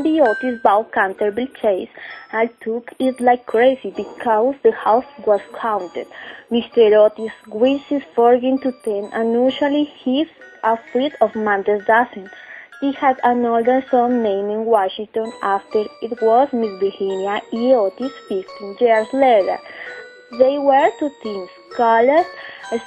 the Otis bought Canterville Chase and took it like crazy because the house was haunted. Mr. Otis wishes 14 to 10 and usually he's afraid of Mondays doesn't. He had an older son named Washington after it was Miss Virginia E. Otis 15 years later. They were two teams, called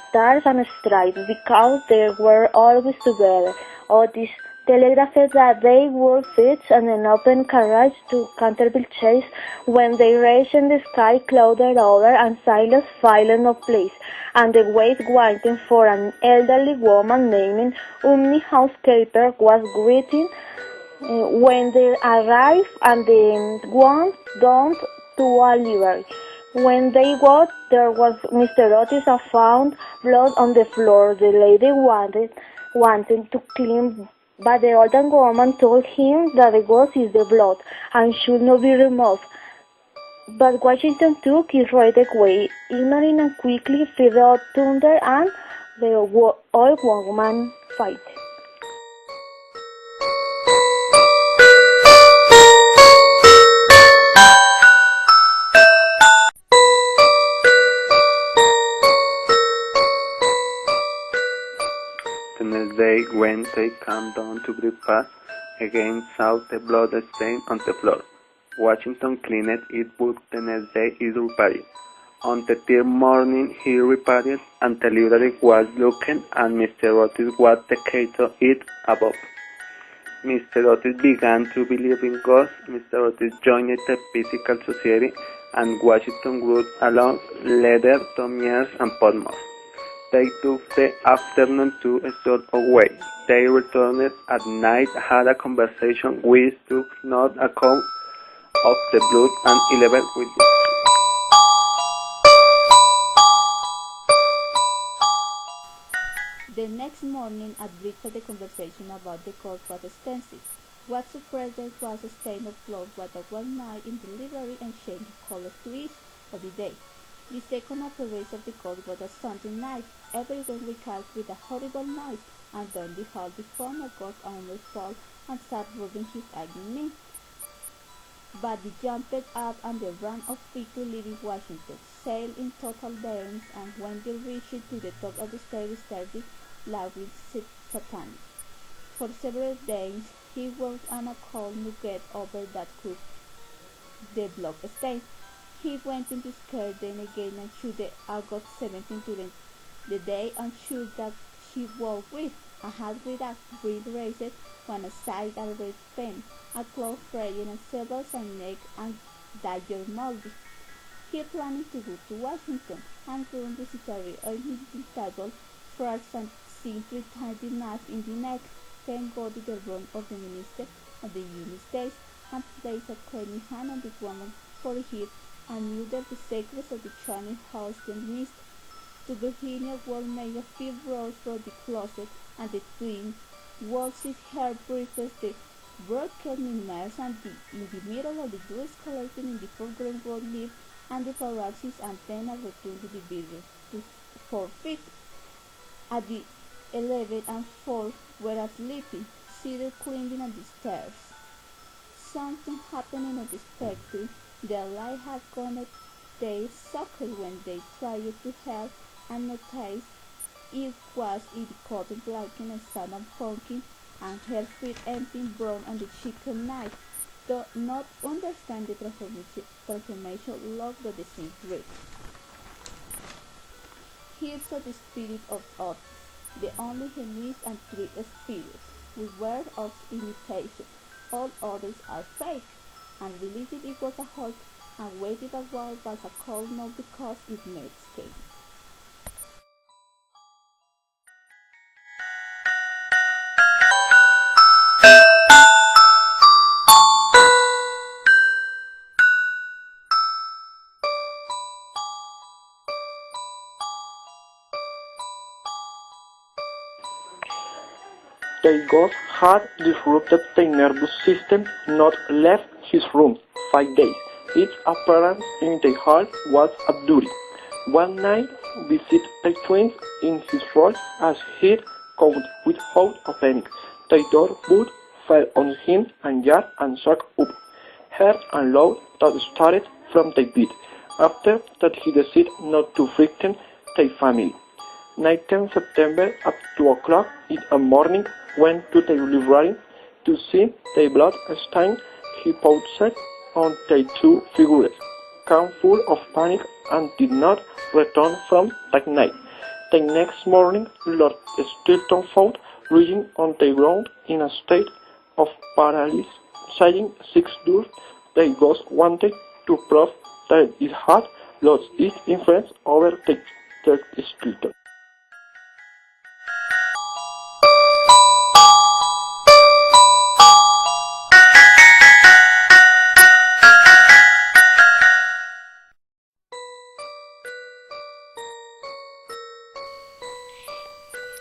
Stars and Stripes, because they were always together. Otis telegraphed that they would fetch an open carriage to Canterville Chase when they reached the sky clouded over and silence filed no place, and the wait waiting for an elderly woman named Umni housekeeper was greeting when they arrived and the one down to a livery. When they got there was Mr. Otis found blood on the floor. The lady wanted to clean, but the old woman told him that the ghost is the blood and should not be removed. But Washington took it right away, ignoring and quickly flew out thunder and the old woman fight. The next day, when they came down to breakfast, again saw the blood stain on the floor. Washington cleaned it, but the next day it repaired. On the third morning, he repaired, and the library was looking, and Mr. Otis was taking it above. Mr. Otis began to believe in ghosts. Mr. Otis joined the Physical Society, and Washington grew along Leather, Tom Years, and Podmore. They took the afternoon to a sort of way. They returned at night, had a conversation, which took not account of the blood, and 11 witnesses. The next morning at breakfast the conversation about the court was extensive. What surprised them was a stain of blood what at one night in the library and changed colors to each of the day. The second appearance of the court was a Sunday night. Everyone recalled with a horrible noise, and then the hall before a ghost almost fell and sat rubbing his agony knee. But they jumped up and they ran off quickly, leaving Washington, sailed in total darkness, and when they reached to the top of the stairs, started loudly satanic. For several days he worked on a cold nugget over that cook the blood stain. He went into scare then again and shoot the August 17 to the day and shoot that she walked with a hat with a green bracelet, one aside a red pen, a cloth fraying and several neck and dagger moldy. He planning to go to Washington and run the citary on the table first and see 3 times the knife in the neck, then go to the room of the Minister of the United States and place a cleaning hand on the woman's forehead and knew that the secrets of the Chinese house can mist. To Virginia Woolf made a few rolls from the closet, and the twin Wolf's hair briefest the broken mess, and in the middle of the Jewish collection in the foreground was lived, and the paparazzi's antenna returned to the video to 4 feet. At the 11 and 4 were sleeping, seated climbing on the stairs. Something happened unexpected. The light had gone at their socket when they tried to help and noticed it was in the cotton blanket and Sam pumpkin and her feet empty brown on the chicken knife, though not understand the transformation looked at the same trick. Here's the spirit of us, the only genius and 3 spirits. We were of imitation, all others are fake. And believed it was a hawk and waited a while but a cold not because it made escape. The ghost had disrupted the nervous system, not left his room 5 days. Its appearance in the hall was absurd. One night, visit the twins in his role as head count without opening the door but fell on him and jar and shook up, hard and loud that started from the bed. After that he decided not to frighten the family. 19th September at 2 o'clock in the morning went to the library to see the blood stain he posted on the two figures, came full of panic and did not return from that night. The next morning, Lord Stilton found lying on the ground in a state of paralysis, saying 6 days the ghost wanted to prove that it had lost its influence over the Stilton.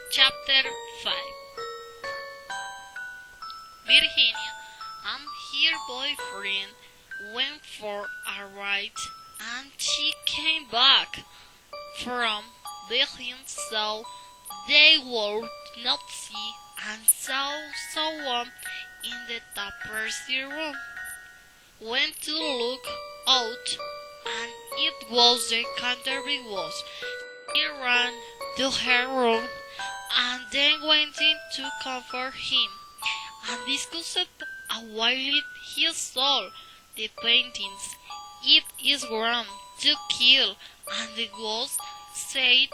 Chapter 5. Virginia and her boyfriend went for a ride and she came back from Belgium, so they would not see and saw someone in the tapestry room. Went to look out and it was the Canterbury ghost. She ran to her room and then went in to comfort him, and discussed a while he saw the paintings. It is wrong to kill, and the ghost said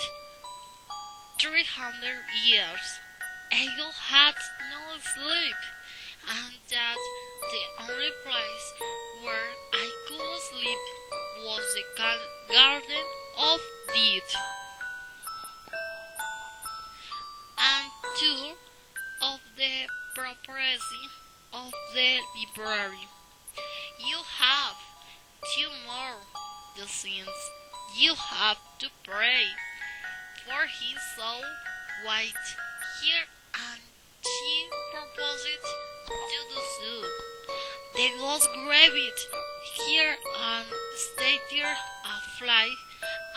300 years. Eagle had no sleep, and that the only place where I could sleep was the garden of death. And two of the property of the library. You have 2 more dozens. You have to pray, for he saw white here, and she proposed to do so. The ghost grabbed here and stayed there a fly,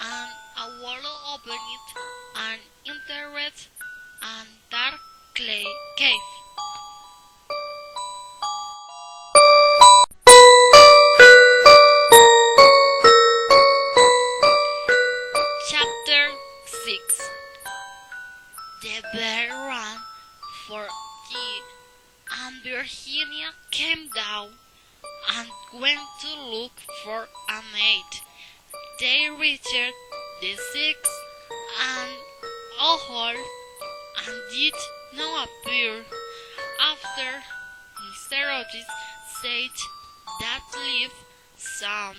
and a wallow opened it and entered and dark cave. Chapter 6. The bear ran for tea, and Virginia came down and went to look for a mate. They reached the 6th and a hole and did not appear. After Mr. Otis said that lived some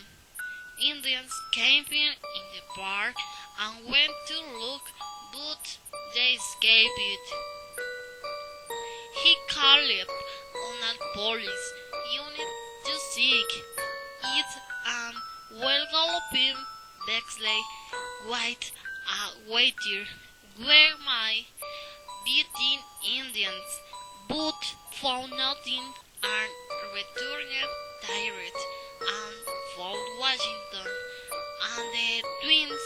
Indians camping in the park and went to look, but they escaped. He called on a police unit to seek it, and while galloping Bexley wait where my beaten Indians, but found nothing and returned direct and found Washington and the twins,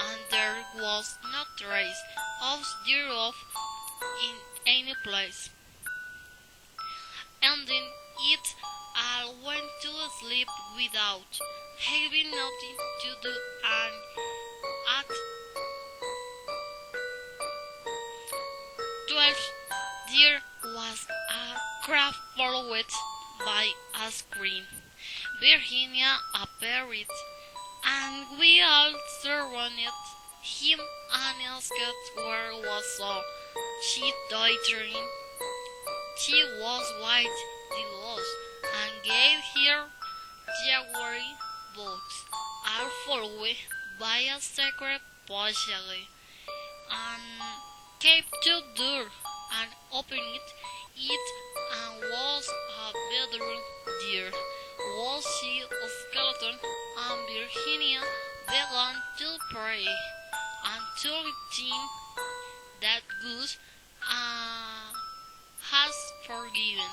and there was no trace of thereof in any place. And then it all went to sleep without having nothing to do, and at 12 there was a craft followed by a scream. Virginia appeared, and we all surrounded him and asked where was so. She tottering. She was white, the ghost, and gave her jaguary books, all followed by a secret passageway, and came to the door and opened it, and was a bedroom there. Was she a skeleton? And Virginia began to pray and to think that God has forgiven.